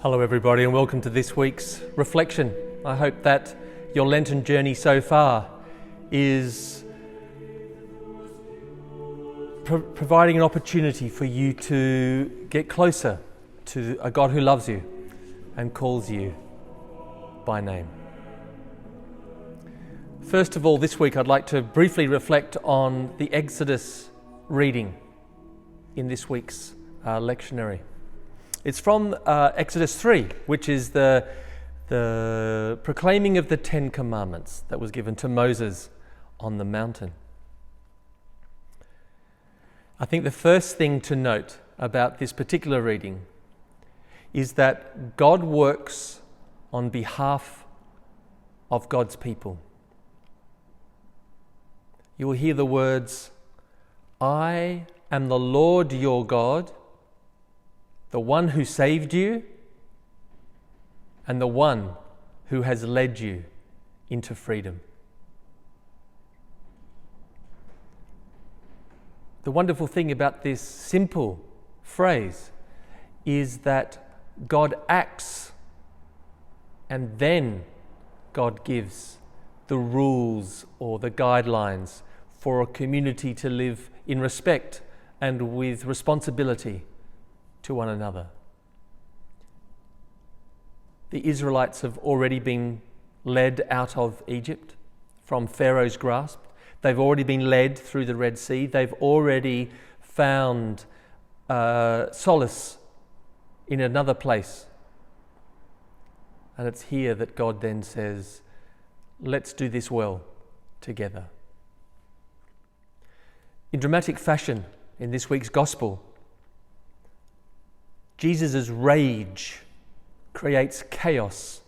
Hello everybody and welcome to this week's reflection. I hope that your Lenten journey so far is providing an opportunity for you to get closer to a God who loves you and calls you by name. First of all, this week I'd like to briefly reflect on the Exodus reading in this week's lectionary. It's from Exodus 3, which is the proclaiming of the Ten Commandments that was given to Moses on the mountain. I think the first thing to note about this particular reading is that God works on behalf of God's people. You will hear the words, "I am the Lord your God, the one who saved you, and the one who has led you into freedom." The wonderful thing about this simple phrase is that God acts and then God gives the rules or the guidelines for a community to live in respect and with responsibility to one another. The Israelites have already been led out of Egypt from Pharaoh's grasp. They've already been led through the Red Sea. They've already found solace in another place. And it's here that God then says, let's do this well together. In dramatic fashion, in this week's Gospel, Jesus' rage creates chaos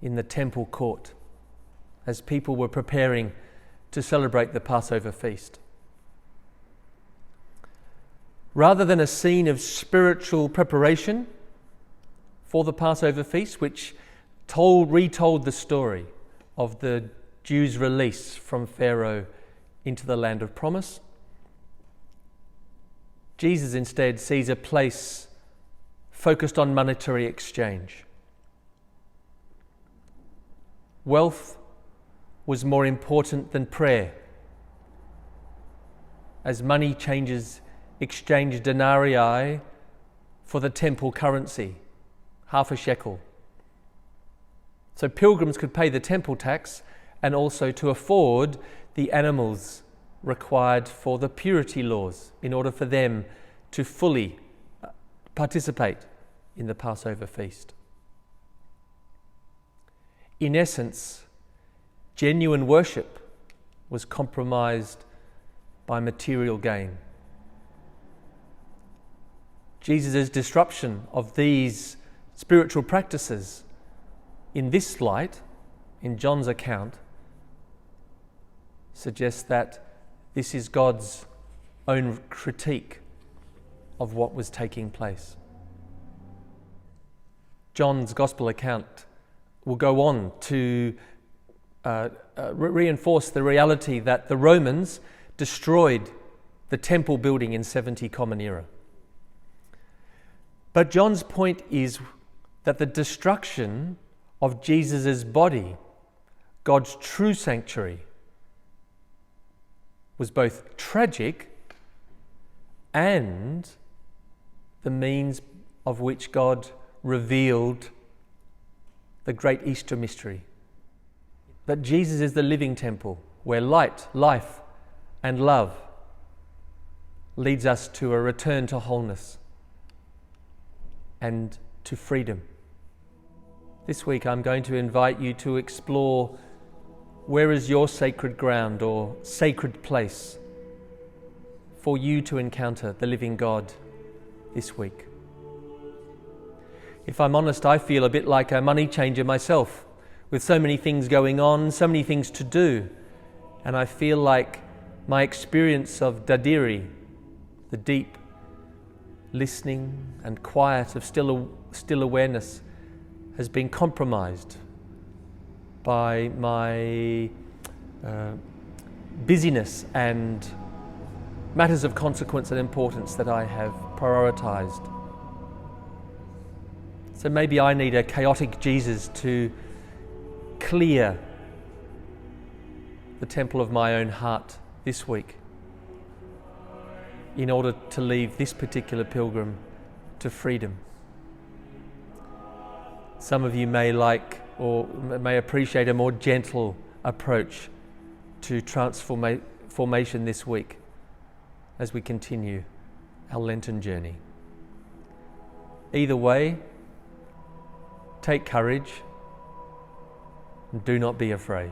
in the temple court as people were preparing to celebrate the Passover feast. Rather than a scene of spiritual preparation for the Passover feast, which retold the story of the Jews' release from Pharaoh into the land of promise, Jesus instead sees a place focused on monetary exchange. Wealth was more important than prayer, as money changers exchanged denarii for the temple currency, half a shekel. So pilgrims could pay the temple tax and also to afford the animals required for the purity laws in order for them to fully participate in the Passover feast. In essence, genuine worship was compromised by material gain. Jesus' disruption of these spiritual practices in this light, in John's account, suggests that this is God's own critique of what was taking place. John's Gospel account will go on to reinforce the reality that the Romans destroyed the temple building in 70 Common Era. But John's point is that the destruction of Jesus' body, God's true sanctuary, was both tragic and the means of which God revealed the great Easter mystery. That Jesus is the living temple where light, life, and love leads us to a return to wholeness and to freedom. This week I'm going to invite you to explore where is your sacred ground or sacred place for you to encounter the living God this week. If I'm honest, I feel a bit like a money changer myself, with so many things going on, so many things to do, and I feel like my experience of dadiri, the deep listening and quiet of still awareness, has been compromised by my busyness and matters of consequence and importance that I have prioritized. So maybe I need a chaotic Jesus to clear the temple of my own heart this week in order to leave this particular pilgrim to freedom. Some of you may like or may appreciate a more gentle approach to transformation this week as we continue our Lenten journey. Either way, take courage and do not be afraid.